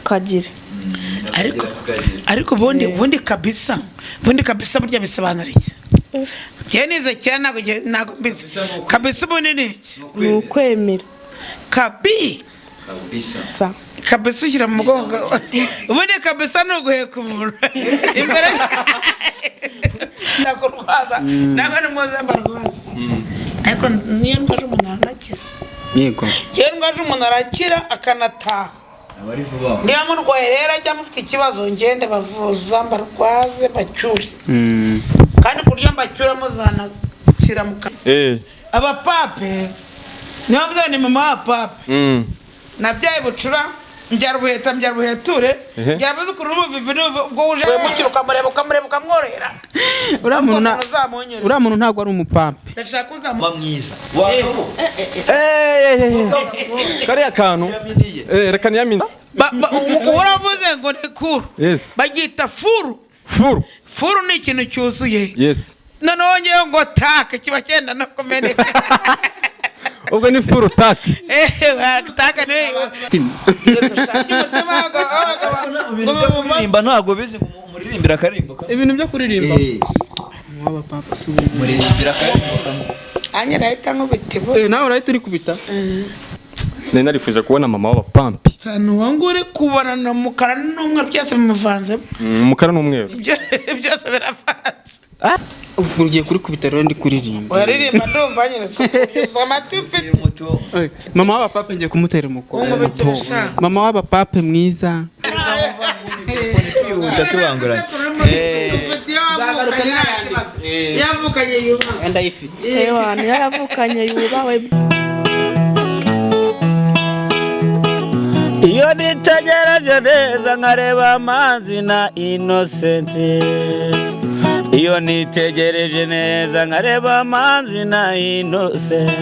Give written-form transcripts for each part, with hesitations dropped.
tukagire. ariko bundi kabisa burya bisobanura iki? Cyenize cyane nago mbizi kabisa ubundi ni iki? Ni ukwemera. Kabisa ushyira mu mugongo ubundi kabisa ni uguheka umuntu imbere nakurwaza ntabwo ni muzamba rwose ariko niyo ndwaje umuntu arakira. Yego iyo ndwaje umuntu arakira akanataha. Niba murwaye rero cyangwa mufite ikibazo ngende bavuza mbarwaze bacyure kandi kurya mbacyura muzanakira mu kanwa. Abapape niyo mvuze ni mama wa pape nabyaye bucura mbyara buheture byarabuze kuri ubuvivi ubwo uje mukira ukamureba ukamworera. uriya muntu ntabwo ari umupape. Ndashaka uzamama mwiza kariya kantu reka niyamine. uravuze ngo ni kuru bagita furu ni ikintu cyuzuye noneho ngewe ngo take kiba cyenda no kumeneka. ubwo ni furu take. Take ni ibintu byo kuririmba ntabwo bizi muririmbira akarimbo. Ibintu byo kuririmba muririmbira akarimbo anyera ahita nk'ubitibo. nawe urahita uri kubita. nari narifuje kubona mama w'abapampe cyane uwo nguri kubona no mukara n'umweru byose bimuvanze. umukara n'umweru byose biravanze. ubu ngiye kuri kubita rero ndi kuririmba. Waririmba ndumva nyine sukuza amatwi mfite. Mama w'abapape ngiye kumutera umukono. Mama w'abapape mwiza. utatubanguranye yavukanye yubawe ndayifite. Ewana yaravukanye yubawe. iyo nitegereje neza nkareba Manzi na Innocente. iyo nitegereje neza nkareba Manzi na Innocente.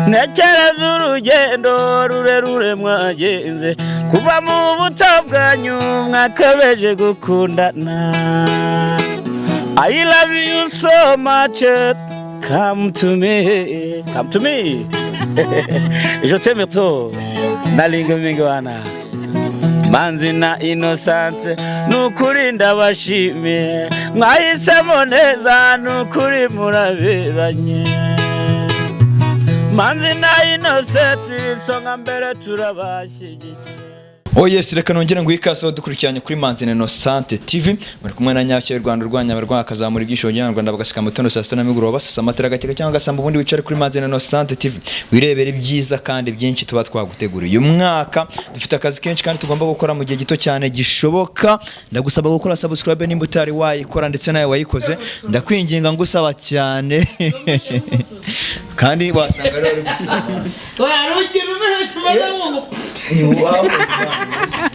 Ntekereza urugendo rurerure mwagenze kuva mu buto bwanyu mwakabeje gukundana. I love you so much. Come to me. Je t'aime trop. Nalinga mingi wana. Manzi na Innocente nukuri ndabashimiye mwahisemo neza nukuri muraberanye. Manzi na Innocente songa mbere turabashyigikiye. Yes, reka nongere ngo ikaso dukurikiranye kuri Manzi na Innocente TV. Muri kumwe na Nyashya y'u Rwanda urwanya abarwa akazamura ibyisho by'Abanyarwanda bagasika mu tondo saa 6 na miguro basasa amatara gateka cyangwa gasamba ubundi wicare kuri Manzi na Innocente TV. Wirebera ibyiza kandi byinshi tuba twaguteguriye. Uyu mwaka dufite akazi kenshi kandi tugomba gukora mu gihe gito cyane gishoboka. Ndagusaba gukora subscribe nimba utari wayikora ndetse nawe wayikoze. Ndakwinginga ngusaba cyane. Kandi wasanga rero uri gusoma. Warukira umehe kibaza ngo.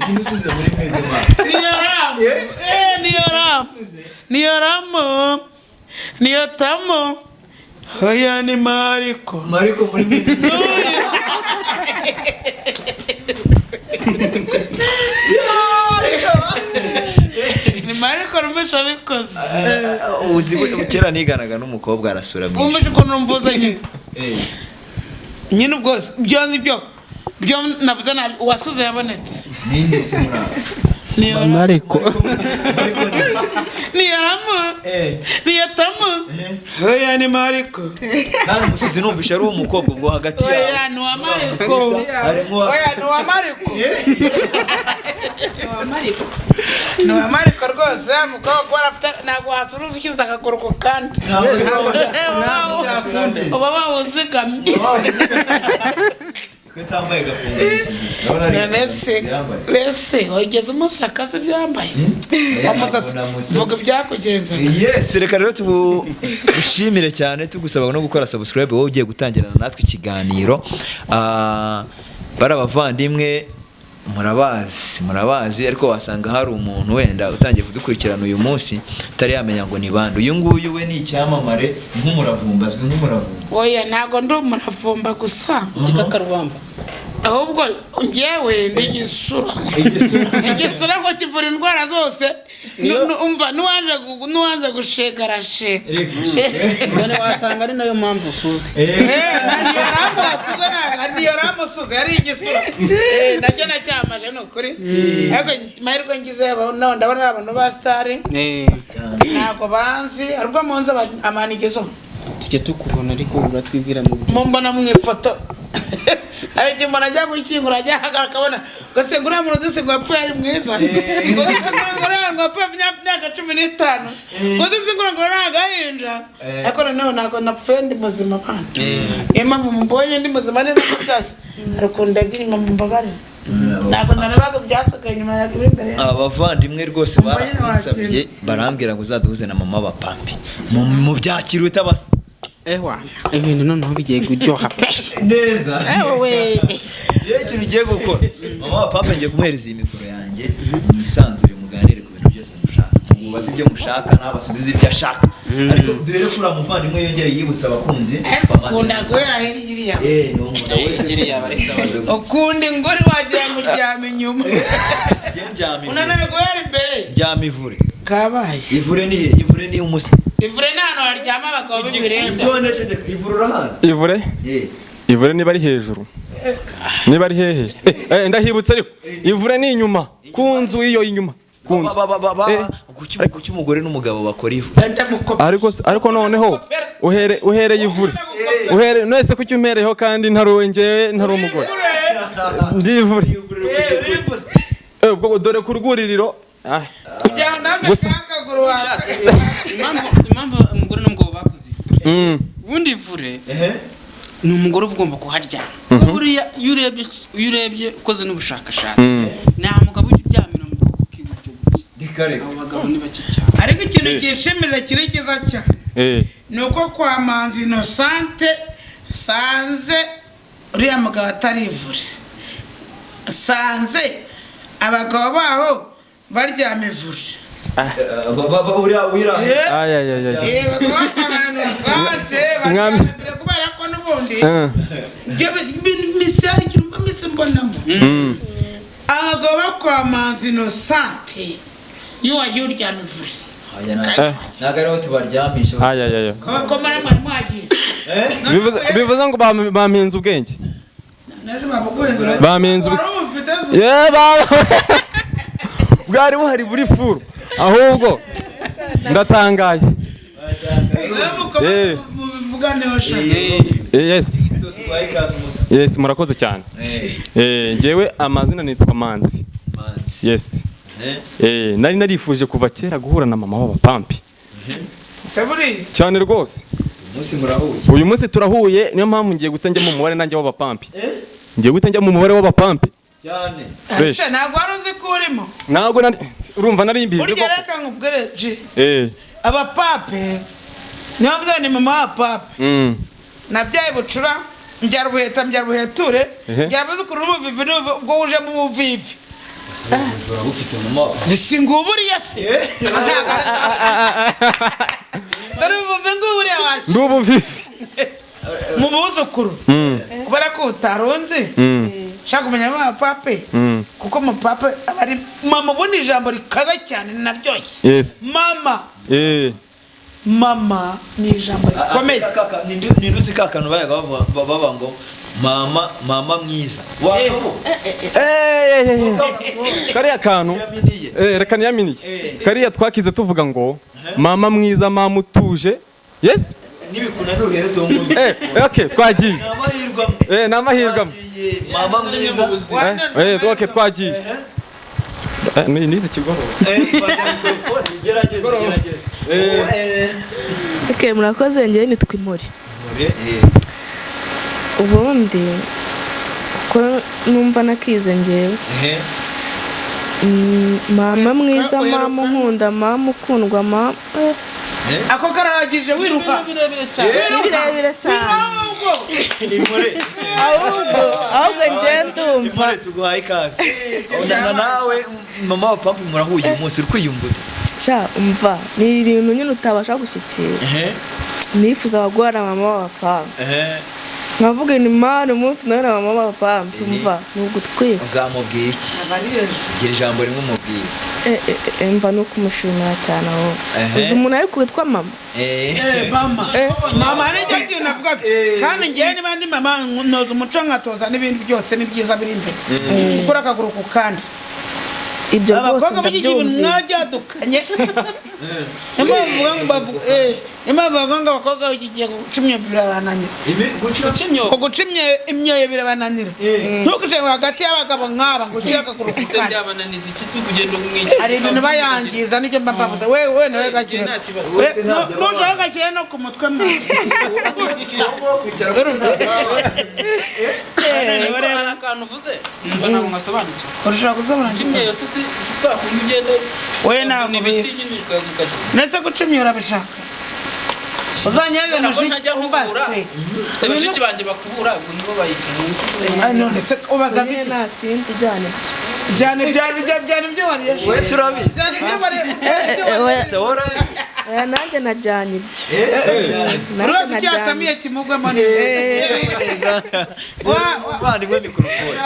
Ninusuze muri mwebwe ma. Niyo tamo. Hoya ni Mariko muri mwebwe. Ni Mariko rumesha bikoze. Uzi kera niganaga n'umukobwa arasura mwisho. Umuje ko numvuza nyine. Nyine ubwo byonzi byo navuze na wasuze yabonetse. Ninde se mura? Niyo Mariko. Niyo tamo. Hoya ni Mariko. Nari musizi numbisha ari umukobwa ngo hagati yawe. Oya ni wa Mariko. Oya ni wa Mariko. Ni wa Mariko rwose umukobwa arafite nago hasuru ukiza akagoroko kandi. Uba bawuzigamye. Kwetambaye gafunga Lese wageze umusakaze byambaye. Vuga byakugenza. Yes, reka rero tubushimire cyane tugusaba no gukora subscribe wowe ugiye gutangirana natwe ikiganiro. Barabavandimwe murabazi ariko wasanga hari umuntu wenda utangiye kudukurikirana uyu munsi atari yamenya ngo ni bande. Uyu nguyu we ni icyamamare nk'umuravumba. Oya ntago ndi umuravumba gusa. Igikakarubamba. Ahubwo ngewe n'igisura ngo kivura indwara zose. Umva nuwanze gushega arashega. None wasanga ari nayo mpamvu usuze. aramusuze niyo aramusuze yari igisura nacyo nacyamaje nukuri ariko mahirwe ngize ndabona abantu ba star ntago banzi ariko munze amanigezo tujye tukubona ariko uratwibwira mbona mu ifoto ariko mbona ajya gukingura ajya akabona gose ngura mu ruzi ngo apfuye ari mwiza ngo ngura ngo apfuye myaka 15 ngo ngura ngo nagahinja ariko noneho ntago napfuye ndi muzima kandi mama mbonye ndi muzima neza cyase ariko ndabwira mama mbabare ntago narabaga byasakaye nyuma ya imbere abavandimwe rwose baransabye barambwira ngo uzaduhuze na mama wabapampe mu byakira utabasa ewa ibintu noneho bigiye kuryoha neza ewe ikintu ugiye gukora mama wabapampe ngiye kumuhereza iyi mikoro yanjye mwisanzure muganire ku bintu byose mushaka mubaze ibyo mushaka n'abasubize ibyo ashaka ariko duhere kuri umuvandimwe yongere yibutsa abakunzi kunda zoya hirya no munda wese ukundi ngori wagira ngo ryame inyuma unanaye goyari imbere ryamivure kabaye ivure ni umusi ivure nano haryama abagabo b'ibirembe byonesheze ivure urahazi ivure niba ari hejuru niba ari hehe ndahibutse ariko ivure ni inyuma kunzu iyo inyuma kunzu kuki umugore n'umugabo bakora ivu ariko noneho uhereye ivure nese kuki umpereyeho kandi ntaruwengewe ntari umugore ndi ivure dore ku rwuririro impamvu umugore n'umugabo bakoze ubundi ivure ni umugore ugomba kuharyama buriya iyo urebye ukoze n'ubushakashatsi nta mugabo ujya uryamira mu kuboko k'iburyo abagabo ni bake cyane ariko ikintu cyishimira kiri cyiza cyane ni uko kwa Manzi Innocente sanze uriya mugabo atari ivure sanze abagabo baho baryama ivure uriya wira kubera ko n'ubundi misari kirumba mbonamo abagabo kwa Manzi Innocente yo wagiye uryama ivure ntago ariho tubaryamisha komara mwari mwagize bivuze ngo bampinze ubwenge bwari buhari buri furu ahubwo ndatangaye yes murakoze cyane ngewe amazina nitwa Manzi yes nari narifuje kuva kera guhura na mama wabapampe cyane rwose uyu munsi turahuye niyo mpamvu ngiye gutangira mu mubare nanjye wabapampe ngiye gutangira mu mubare wabapampe cyane ntabwo wari uzi ko urimo ntabwo urumva nari mbizi ko burya reka nkubwire abapape niyo mvuze ni mama wabapampe nabyaye bucura mbyara ubuheta mbyara ubuheture mbyara abuzukuru n'ubuvivi ubwo uje mu buvivi singuburiya se dore ubuvivi nguburiya wakira ndi ubuvivi mu buzukuru kubera ko utaronze shaka kumenya mama pape kuko mama pape ari mama ubundi ijambo rikaza cyane naryoshye mama ni ijambo rikomeye ninduzi kakanu bayaga baba ngo mama mwiza kariya kantu reka niyaminiye kariya twakize tuvuga ngo mama mwiza mama utuje yes nibikuna n'uhereze wo muri okay twagiye n'amahirwe mama mwiza okay twagiye nizi kigoro gerageza okay murakoze ngiye nitwa Impori ubundi ko numva nakize ngewe mama mwiza mama nkunda mama ukundwa mama ako karagije wiruka birebire cyane ahubwo ngiye ndumva tuguhaye ikaze nawe mama wabapampe murahuye umunsi uri kwiyumvura umva ni ibintu nyine utabasha gushyikira nifuza guhura mama wabapampe nkavuga ni mani umunsi nawe na mama wabapampe mva ni ugutwika. uzamubwira iki gira ijambo rimwe umubwira mva no kumushimira cyane aho uzi umuntu ariko witwa mama mama ariko kintu navuga kandi ngiye niba ndi mama noza umuco nkatoza n'ibindi byose ni byiza biri imbere gukora akaguru ku kandi ibyo rwose abakobwa b'igihibintu mwabyadukanye niyo bavuga ngo abakobwa bagiye guca imyoyo birabananira guca imyoyo birabananira ntukice hagati y'abagabo nk'aba ngo ukire akaguru ku kandi hari ibintu bayangiza n'ibyo mba mbavuze we nawe gakire nushaka gakire no ku mutwe hari akantu uvuze mba ntabwo ngasobanukirwa urashaka gusobanukirwa we ntabwo bisi ndetse guca imyoyo urabishaka uzanyeze mushiki umbase abashiki banjye bakubura nibo bayica munsi none se ubaza nta kindi byane byo wariye wese urabizi byane byo wariye nanjye najyanye ibyo rwose cyatamiye kimugwemo neza uvandimwe mikorofone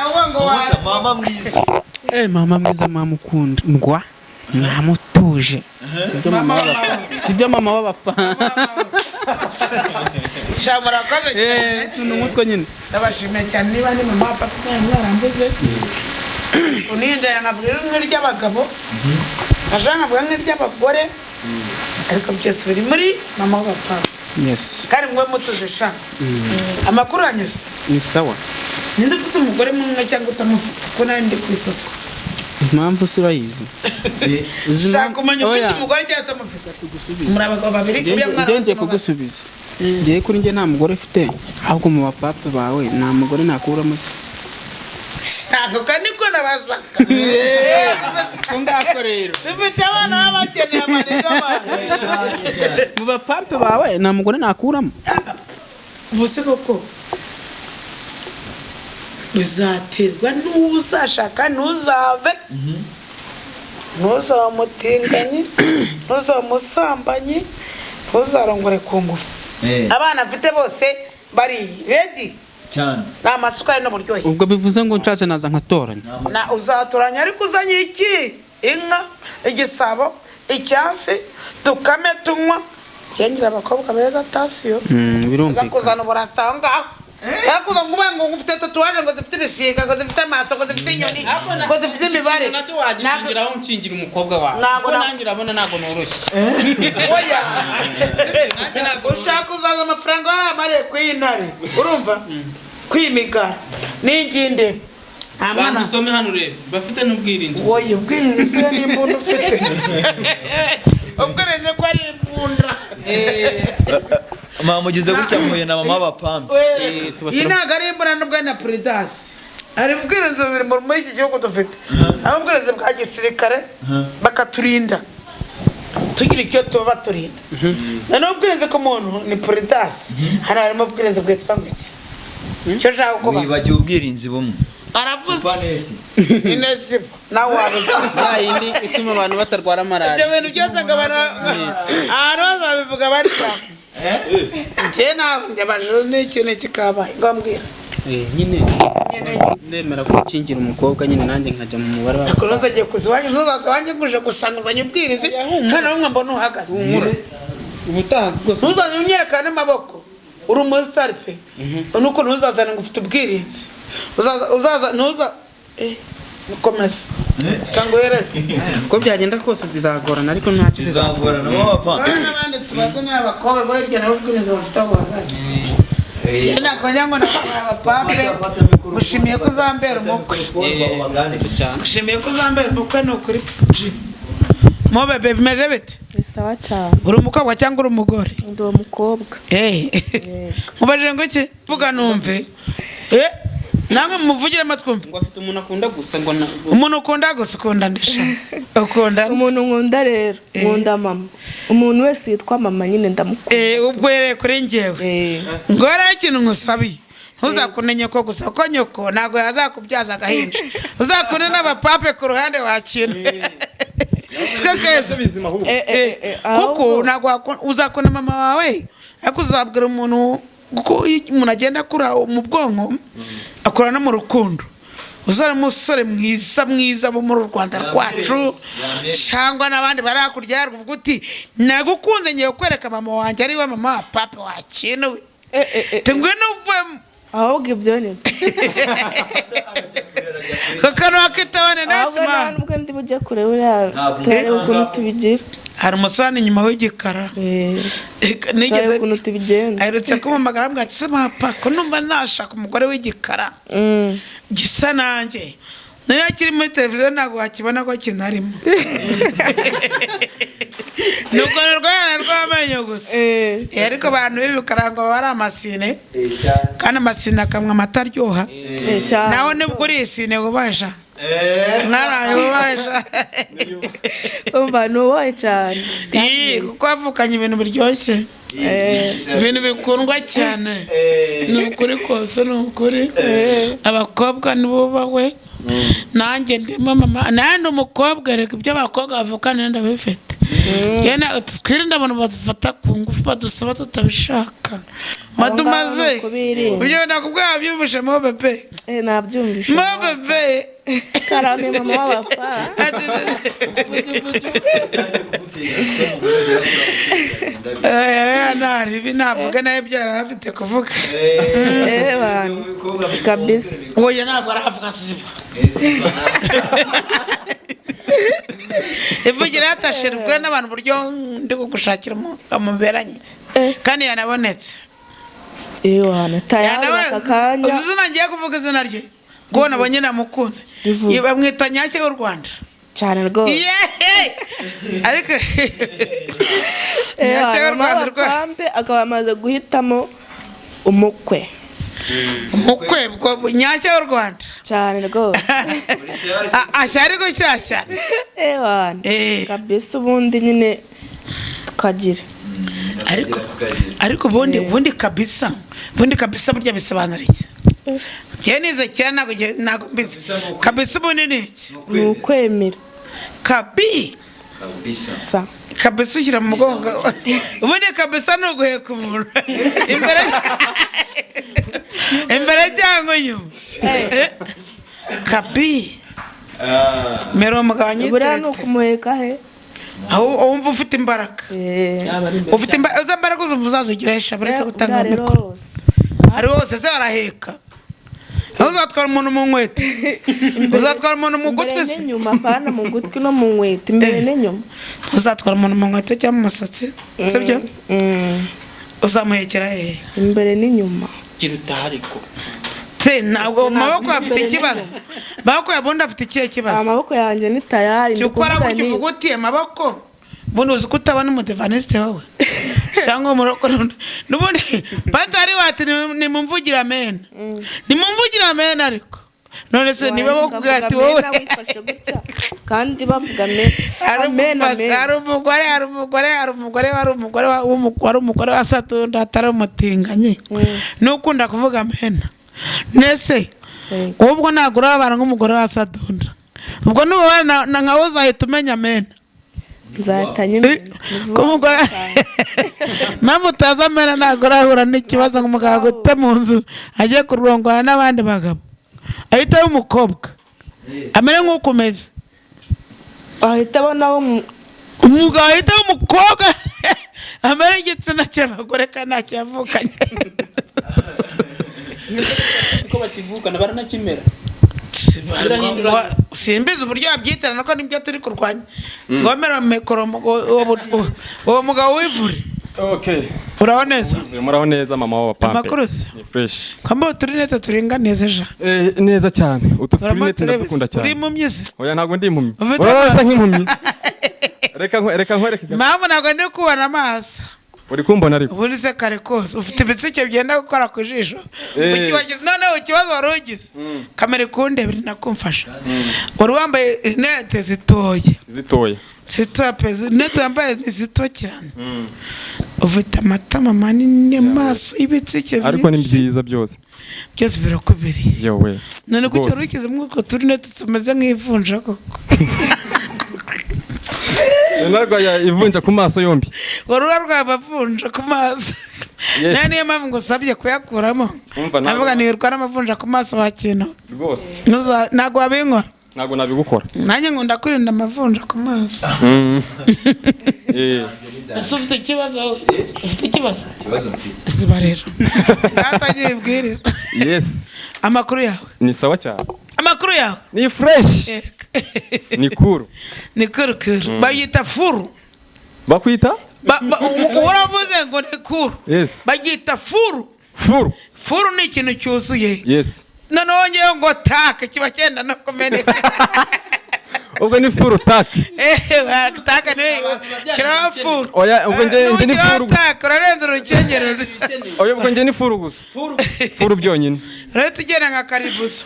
mama mwiza mama mwiza mama ukundwa mwamutuje sibyo mama wabapampe shamura kaze tunu mutwe nyine ndabashimiye cyane niba ni mama papa mwarambuze uninda yangabwira nk'iry'abagabo ajangabwira nk'iry'abagore ariko byose biri muri mama wabapampe yes kandi mwe mutuje sha amakuru anyuze ni sawa ninde ufite umugore mumwe cyangwa utamufite ko nandi ku isoko impamvu si urayizi ushaka kumenya ufite umugore cyangwa utamufite muri abagabo babiri kuriya mwana ngiye kugusubiza ngiye kuri njye nta mugore ufite ahubwo mu bapapa bawe nta mugore nakuramo se ako kaniko nabasaka ngako rero bifite abana babakeneye amanega mu bapapa bawe nta mugore nakuramo ubuse koko bizaterwa n'uzashaka ntuzave ntuzaba umutinganyi ntuzaba umusambanyi ntuzarongore ku ngufu abana mfite bose bari ready cyane ni amasuka n'uburyohe ubwo bivuze ngo nshatse naza nkatoranya uzatoranya ariko uzanye iki inka igisabo icyansi tukame tunywa yengira abakobwa beza tasiyo birumvikana kuzana uburasta aho ngaho Karakuza ngo ufite tatuwaje ngo zifite ibisiga ngo zifite amaso ngo zifite inyoni ngo zifite imibare nacyo wagishingiraho unkingira umukobwa wawe ko nanjye urabona ntabwo noroshye oya ushaka uzaza amafaranga yaramariye kw'intare urumva kwimigara n'inginde banza usome hano urebe bafite n'ubwirinzi oya ubwirinzi siyo n'imbunda ufite ubwirinzi ko ari imbunda mama ugize gutya muhuye na mama wabapampe iyi ntabwo ari imbunda n'ubwo na puridasi hari ubwirinzi bubiri muri iki gihugu dufite aho ubwirinzi bwa gisirikare bakaturinda tugira icyo tuba baturinda noneho ubwirinzi k'umuntu ni puridasi hano harimo ubwirinzi bwitwa ngwiki icyo nshaka kubaza wibagiwe ubwirinzi bumwe aravuze inezibo nawe wabivuze yindi ituma abantu batarwara malariya ibyo bintu byose abantu bose babivuga batya njye nawe njyabajuru n'ikintu kikabaye ngombwira nyine ndemera gukingira umukobwa nyine nanjye nkajya mu mubare w'abantu ariko ntuzagiye kuziwanjye ntuzaze wanjye nguje gusanguzanya ubwirinzi hano n'umwe mbona uhagaze ubutaha rwose ntuzanye umyerekane n'amaboko uri umusitari pe nuko ntuzazane ngo ufite ubwirinzi uzaza ntuza ukomeza cyangwa uhereze uko byagenda kose bizagorana ariko ntacyo bizagorana wabapampe n'abandi tubaze n'abakobwa bo hirya nabo ubwirinzi bafite aho buhagaze ntabwo njya ngo abapampe gushimiye ko uzambera umukwe gushimiye ko uzambera umukwe ni ukuri mo bebe bimeze bite ni sawa cyane uri umukobwa cyangwa uri umugore ndi umukobwa mubajije ngo iki vuga numve namwe muvugire amatwumve ngo afite umuntu akunda gusa ngo umuntu ukunda gusa ukunda ndesha ukunda umuntu nkunda rero nkunda mama umuntu wese witwa mama nyine ndamukunda ubwo yereye kuri njyewe ngo rero ikintu nkusabiye ntuzakunde nyoko gusa ko nyoko ntabwo yazakubyaza agahinja uzakunde n'abapape ku ruhande wakina siko keza kuko ntabwo uzakunda mama wawe ariko uzabwira umuntu kuko iyo umuntu agenda akura mu bwonko akura no mu rukundo uzara umusore mwiza bo muri Rwanda rwacu cyangwa n'abandi bari hakurya yarwo uvuga uti nagukunze ngiye kwereka mama wanjye ari we mama wa papa wakina we ngwino uvemo ahubwo ibyo ni kakano akitabane nasima nubwo ndi bujya kure buriya turarebe ukuntu tubigira hari umusani inyuma w'igikara nigeze ukuntu tubigenda aherutse kumamagara ambwira ati se papa ko numva nashaka umugore w'igikara gisa nanjye niyo kiri muri televiziyo ntabwo wakibona ko kinarimo nuko rwana rw'amenyo gusa ariko abantu b'ibikara ngo bari amasine kandi amasine akamwa amata aryoha nawe nibwo uri isine ubasha naraye ubasha umva nubaye cyane kuko wavukanye ibintu biryoshye ibintu bikundwa cyane ni ukuri kose ni ukuri abakobwa nibubahwe nanjye ndimo mama nandi umukobwa reka ibyo abakobwa bavukana ndabifite twirinda abantu bazifata ku ngufu badusaba tutabishaka madumaze ibyo nakubwira byumvishe mo bebe nabyumvishe mo bebe karame mama wabapa naribi navuga nayo byara afite kuvuga bana kabisa oya ntabwo aravuga ziba ivugira yatashirwe n'abantu buryo ndi kugushakira umuberanye kandi yanabonetse wana tayari bakakanya uzina ngiye kuvuga izina rye ngo nabonye namukunze bamwita Nyashya y'u Rwanda cyane rwose ariko Nyashya y'u Rwanda rwose akaba amaze guhitamo umukwe Nyashya y'u Rwanda cyane rwose ashyari gushyashya wana kabisa ubundi nyine tukagira ariko ubundi kabisa burya bisobanura iki njye nize cyane ntabwo mbizi kabisa ubundi ni iki ni ukwemera kabisa ushyira mu mugongo ubundi kabisa ni uguheka umuntu imbere cyangwa inyuma mero umugabo anyiterete buriya ni ukumuheka he aho wumva ufite imbaraga ufite imbaraga uzumva uzazigiresha buretse gutanga mikoro hari hose se baraheka uzatwara umuntu mu nkweto uzatwara umuntu mu gutwi se inyuma apana mu gutwi no mu nkweto imbere n'inyuma uzatwara umuntu mu nkweto cyangwa mu musatsi sibyo uzamuhekera hehe imbere n'inyuma gira utahariko ntabwo amaboko afite ikibazo amaboko yabundi afite ikihe kibazo amaboko yanjye ni tayari cyukora gutya uvuga uti amaboko bundi uzi ko utabona umudivanisite wowe cyangwa umuroko n'ubundi patari wati nimumvugira amena nimumvugira amena ariko none se niba bakubwira ati wowe kandi bavuga amena hari umugore wa Satunda atari umutinganye n'ukunda kuvuga amena nese ubwo ntabwo urabana nk'umugore wa Satunda ubwo n'ububana nkawe uzahita umenya amena nzahita nyine umugore mpamvu utazi amena ntabwo urahura n'ikibazo nk'umugabo agute mu nzu agiye kurongora n'abandi bagabo ahita aba umukobwa amere nk'uko umeze ahita abonaho umugabo ahita aba umukobwa amere igitsina cy'abagore kandi ntacyo yavukanye ko bakivukana baranakimera simbizi uburyo yabyitirana ko nibyo turi kurwanya ngomera mikoro uwo mugabo wivure uraho neza muraho neza mama wabapampe amakuru se ni fresh kwamba turinete turinga neza ja neza cyane utu turinete ndakunda cyane uri impumyi se oya ntabwo ndi impumyi urasa nk'impumyi reka nkwereke mpamvu ntabwo ndi kubona amaso uri kumbona ariko ubundi se kare kose ufite ibitsike byenda gukora ku jisho noneho ikibazo wari ugize kamera ikundebere nakumfasha wari wambaye rinete zitoya pe rinete wambaye ni zito cyane ufite amatama manini amaso y'ibitsike ariko ni byiza byose birakubiriye yowe none kuki wari ukize mwuko turinete tumeze nk'ivunja koko narwaye ivunja ku maso yombi wari urarwaye amavunja ku maso nani niyo mpamvu ngusabye kuyakuramo navuga ntiwirwa n'amavunja ku maso wakino rwose ntabwo wabinkora ntabwo nabigukora nanjye nkunda kwirinda amavunja ku maso ese ufite ikibazo mfite ziba rero ngatagiye bwirira yes amakuru yawe ni sawa cyane amakuru yawe ni fresh ni kuru bayita furu bakwita uravuze ngo ni kuru yes bagita furu ni ikintu cyuzuye yes noneho ngewe ngo take kiba cyenda no kumeneka ubwo ni furu take take ni kiraho furu oya ubwo nje ni furu take urarenza urukengero oya ubwo nje ni furu gusa furu byonyine rero tugenda nka karibuzo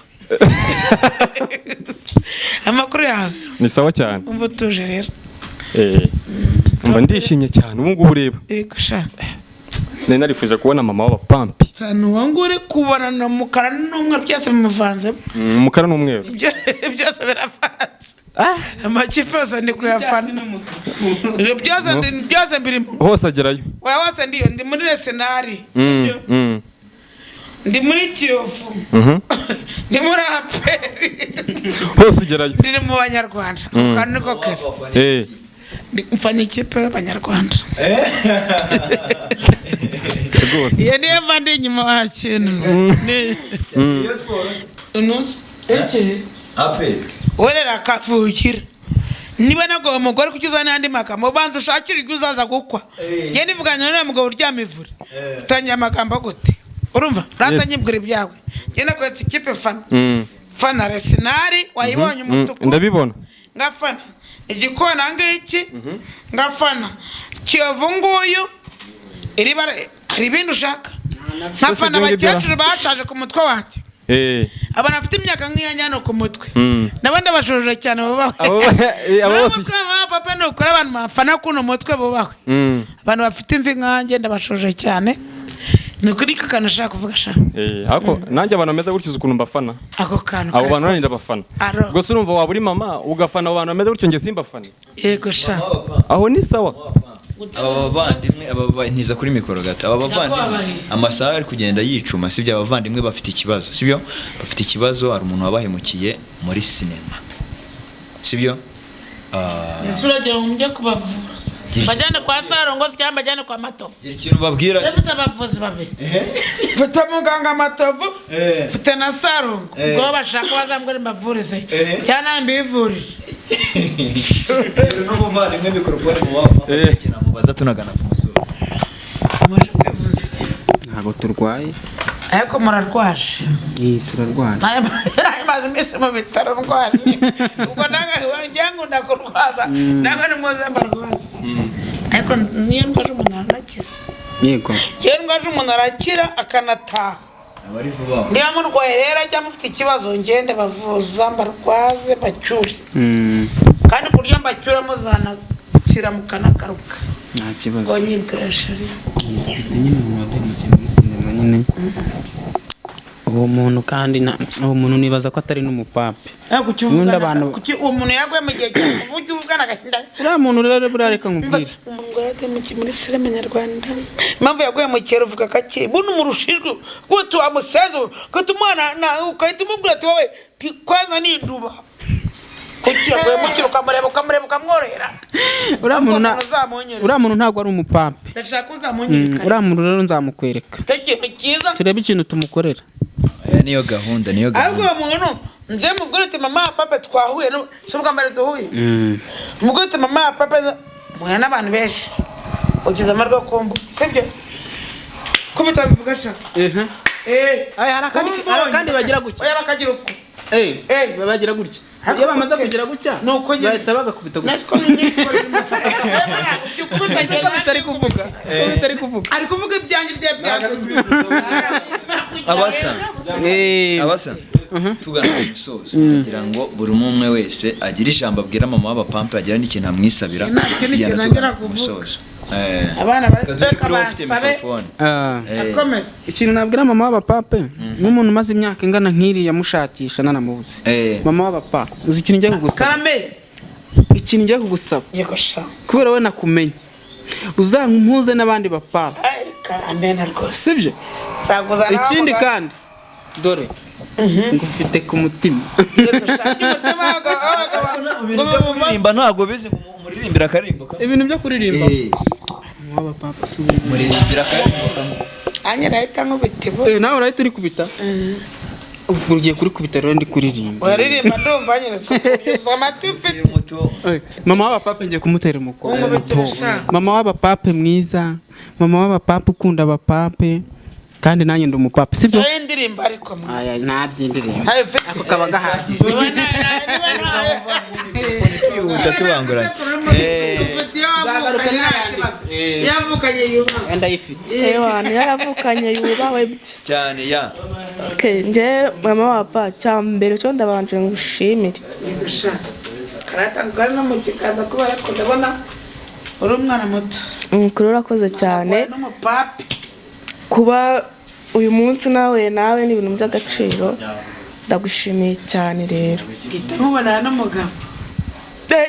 amakuru yawe ni sawa cyane umva utuje rero mba ndishimye cyane ubu ngubu ureba yego sha nari narifuje kubona mama w'abapampe cyane uwo nguri kubona na mukara n'umweru byose bimuvanze umukara n'umweru byose biravanze amakipe yose ndi kuyafana byose birimo hose agerayo oya hose ndiyo ndi muri resenari ndi muri kiyovu ndi muri aperi hose ugerayo ndi mu banyarwanda kandi niko kese mfana ikipe y'abanyarwanda rwose iyo niyo mba ndi inyuma wakintu werera akavukira niba nagoye umugore kuki uzana andi magambo ubanza ushakira ibyo uzaza gukwa njye nivuganye n'uriya mugabo uryama ivure utangiye amagambo gute urumva ratanyibwira ibyawe njye nakwetse ikipe fana resinari wayibonye umutuku ndabibona ngafana igikona ngiki ngafana kiyovu nguyu hari ibindi ushaka nkafana abakecuru bashaje ku mutwe wanjye abantu bafite imyaka nk'iyanjye hano ku mutwe n'abandi bashuje cyane bubahwe papa ni ukuri abantu bafana kuno mutwe bubahwe abantu bafite imvi nkanjye ndabashuje cyane ni ukuri ko kantu ushaka kuvuga shaka ariko nanjye abantu bameze gutyo ukuntu mbafana ako kantu abo bantu nanjye ndabafana gusa urumva waba uri mama ugafana abo bantu bameze gutyo njye simbafana yego sha aho ni sawa aba bavandimwe ntiza kuri mikoro gato aba bavandimwe amasaha ari kugenda yicuma sibyo abavandimwe bafite ikibazo sibyo bafite ikibazo hari umuntu wabahemukiye muri sinema sibyo uragiye umujye kubavura bajyane kwa Sarongozi cyangwa bajyane kwa Matovu ikintu babwira bafite abavuzi babiri mfite muganga Matovu mfite na Sarongo ngo bashaka bazambwira mbavurize cyane mbivurire no muvandimwe mikorofone mu waba kina mubaza tunagana ku musozi muje kwivuza ntabwo turwaye ariko murarwaje turarwaje maze iminsi mu bitaro ndwaje ubwo nange ndakurwaza nange ni muzemba rwose ariko niyo ndwaje umuntu arakira yego iyo ndwaje umuntu arakira akanataha niba murwaye rero ajya mufite ikibazo ngende bavuza mbarwaze bacyure kandi kurya mbacyura muzanakira mukanagaruka nta kibazo ngo nyibwireshe nyine mu wademukira nyine uwo muntu kandi uwo muntu nibaza ko atari n'umupape uwo muntu yaguye mu gihe cyo kuvuga uvugana agahinda uriya muntu rero burareka nkubwire umugore atemukiye muri sinema nyarwanda impamvu yaguye mu kera uvuga kake buno umurushijwe gutu amusezo gutu umwana ukahita umubwira ati wowe kwanza ni induba kuki yaguye mu kera ukamureba ukamworera uriya muntu ntabwo ari umupape ndashaka uzamwonyereka uriya muntu rero nzamukwereka ikintu cyiza turebe ikintu tumukorera niyo gahunda ahubwo uwo muntu nze mubwire uti mama papa twahuye si ubwa mbere duhuye mubwire uti mama papa muhuye n'abantu benshi ugize amahirwe yo kumva sibyo ko bitabivuga shaka hari akandi bagira gutya oya bakagira uko bagira gutya iyo bamaze kugira gutya bahita bagakubita gutya bitari kuvuga ari kuvuga ibyanjye abasa tugana ku musozo kugira ngo buri umwe wese agire ijambo abwira mama w'abapampe agira n'ikintu amwisabira tugana ku musozo abana bari kweka basabe akomeza ikintu nabwira mama w'abapampe n'umuntu umaze imyaka ingana nk'iriya mushakisha nanamubuze mama w'abapampe uzi ikintu ngiye kugusaba ikintu ngiye kugusaba kubera we nakumenya uzampuze n'abandi bapampe amena rwose sibyo nzaguza ikindi kandi dore ngufite ku mutima kuririmba ntabwo bizi umuririmbira akarimbo ibintu byo kuririmba waba papa si umuririmbira akarimbo anya rahita nkubitibo nawe urahita uri kubita ugiye kuri kubita rero ndi kuririmba waririmba ndumva nyine sukuza amatwi mfite mama waba papa ngiye kumutera umukono umubitisha mama waba papa mwiza mama waba papa ukunda abapape kandi nanjye ndi umupapa sibyo ayo ndirimba ariko aya nabyindirimba ayo mfite ako kaba gahagije utatubanguranye yavukanye yuba ndayifite Ewana yaravukanye yubawe bye cyane ya nje mama wapa cyambere cyo ndabanje ngushimire karatangara no mu kikaza kubera ko ndabona uri umwana muto umukuru urakoze cyane n'umupapi kuba uyu munsi nawe ni ibintu by'agaciro ndagushimiye cyane rero gita nkubona n'umugabo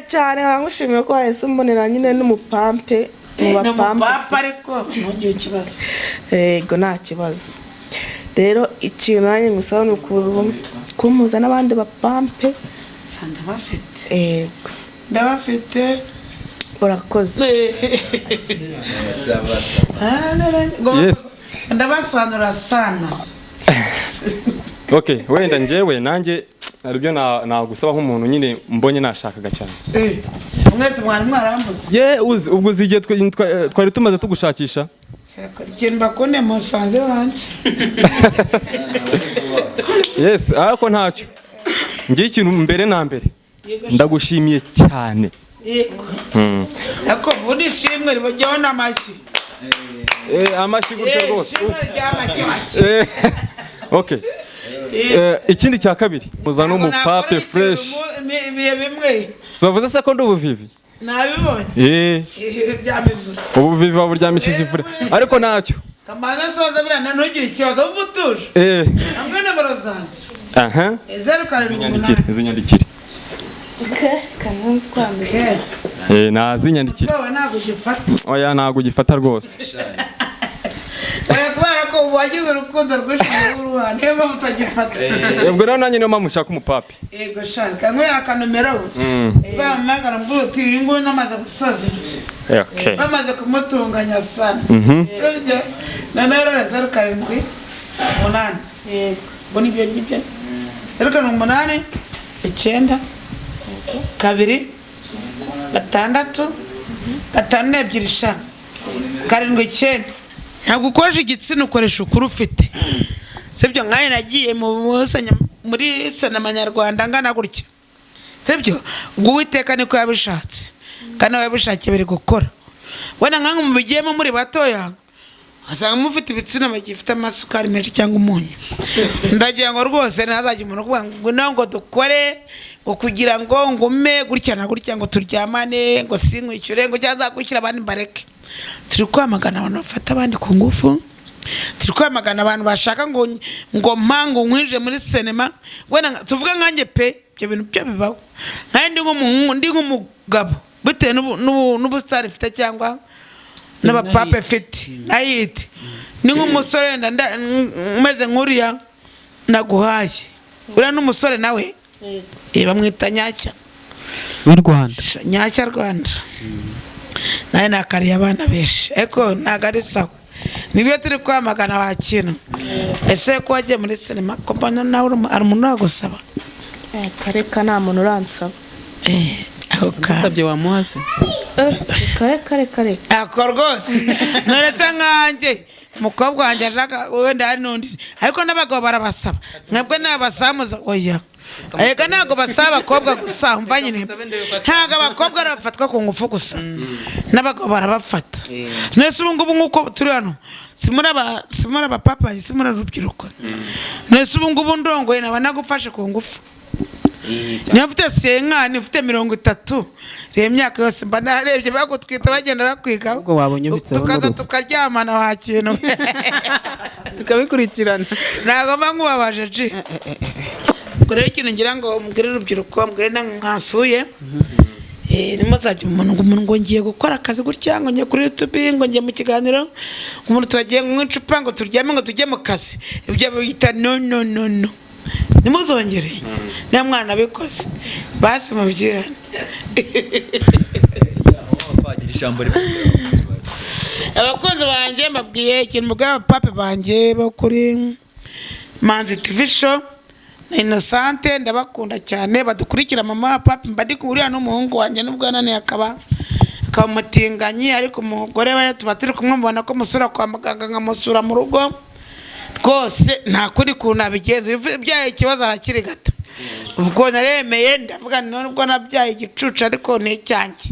cyane nkangushimiye ko wahise mbonera nyine n'umupampe n'umupapa ariko ntugire ikibazo yego nta kibazo rero ikintu nanjye musaba ni kumpuza n'abandi bapampe ndabafite yego ndabafite urakoze yes ndabasanura sana okay wenda njyewe nanjye aribyo nagusaba nk'umuntu nyine mbonye nashakaga cyane mwese mwari mwarambuze ye uzi ubwo zigiye twari tumaze tugushakisha ikintu bakunde musanze wanjye yes ariko ntacyo ngiye ikintu mbere na mbere ndagushimiye cyane yego ariko buri shimwe ribajyaho n'amashyi amashyi gutyo rwose shimwe ry'amashyi okay ikindi cya kabiri muza n'umupape fresh ibihe bimwe sovuze se ko ndi ubuvivi nabibonye byamivura ubuvivi baburyamishije ivure ariko ntacyo kamaze nsoza birana ntugire ikibazo uba utuje hamwe n'abaro zanjye aha 0 izinyandikire kananzi kwambika nazinyandikire wowe ntabwo ugifata oya ntabwo ugifata rwose kubera ko wagize urukundo rwinshi n'uruha niyo mpamvu utagifata ubwo rero nanjye niyo mpamvu nshaka umupapi yego shaka nkubera akanomero uzamagana mvuga uti uyu nguyu namaze gusoza okay bamaze kumutunganya sana ibyo noneho rero 0 8 ubwo nibyo ngibyo 0 8 9 2 6 5 2 5 9 ntabwo ukoresha igitsina ukoresha ukuri ufite sibyo nkaye nagiye muri sinema nyarwanda ngana gutya sibyo ubwo Uwiteka niko yabishatse kandi yabishakiye biri gukora wenda nkangu mubigiyemo muri batoya asanga mufite ibitsina bagifite amasukari menshi cyangwa umunyu ndagira ngo rwose ntazajye umuntu kuvuga ngo ngo dukore ngo kugira ngo ngume gutya na gutya ngo turyamane ngo sinkwishyure ngo cyangwa zakwishyura abandi mbareke turi kwamagana abantu bafata abandi ku ngufu turi kwamagana abantu bashaka ngo mpango nkwije muri sinema wenda tuvuga nkanjye pe ibyo bintu byo bibaho ndi nk'umugabo bitewe n'ubusitani mfite cyangwa n'abapape mfite ayite ni nk'umusore wenda umeze nk'uriya naguhaye uriya n'umusore nawe bamwita nyashya w'u Rwanda nyashya Rwanda nawe nakariye abana benshi ariko ntabwo ari sawa nibyo turi kwamagana bakina ese ko wagiye muri sinema ko mbona nawe ari umuntu wagusaba kareka nta muntu uransaba ako usabye wamuhase kare ako rwose none se nkanjye umukobwa wanjye ashaka wenda hari n'undi ariko n'abagabo barabasaba mwebwe n'abasamuza oya ega ntabwo basaba abakobwa gusa umva nyine ntabwo abakobwa barafatwa ku ngufu gusa n'abagabo barabafata nese ubu ngubu nk'uko turi hano simuri abapapa simuri urubyiruko nese ubu ngubu ndongoye naba nagufashe ku ngufu niba ufite senkani ufite 30 reba imyaka yose mba nararebye bagutwita bagenda bakwigaho tukaza tukaryamana wakintu tukabikurikirana ntabwo mba nkubabaje ji ubwo rero ikintu ngira ngo mbwire urubyiruko mbwire nkasuye nimuzajya umuntu ngo ngiye gukora akazi gutya ngo njye kuri YouTube ngo njye mu kiganiro umuntu turagiye mu icupa ngo turyame ngo tujye mu kazi ibyo bita no nimuzongere niyo mwana bikoze basi mu byihane abakunzi banjye mbabwiye ikintu mubwira abapape banjye bo kuri Manzi TV show na Innocente ndabakunda cyane badukurikira mama papi mbadi kuhurira n'umuhungu wanjye n'ubwanane akaba umutinganyi ariko umugore we tuba turi kumwe mbona ko musura kwa muganga nkamusura mu rugo rwose nta kuri kuntu abigenza byaye ikibazo arakiri gato ubwo naremeye ndavuga nubwo nabyaye igicucu ariko ni icyanjye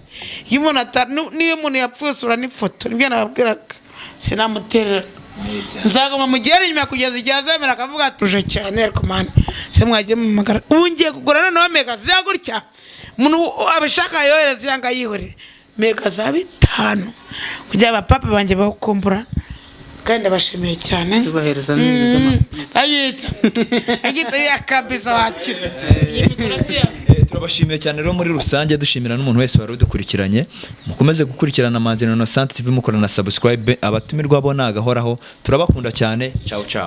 iyo umuntu yapfusura n'ifoto nibyo nababwiraga sinamuterera nzagoma mugere nyuma kugeza igihe azemera akavuga ati uje cyane ariko mana se mwagiye mu magara ubu ngiye kugura noneho mega ziya gutya umuntu abishaka yohereza yanga yihorere mega za 5 kugira abapapa banjye bakumbura kandi ndabashimiye cyane tubahereza n'ibintu agita yakabisa wakira turabashimiye cyane rero muri rusange dushimira n'umuntu wese wari udukurikiranye mukomeze gukurikirana Manzi Innocente TV mukora na subscribe abatumirwa bo nagahoraho turabakunda cyane ciao ciao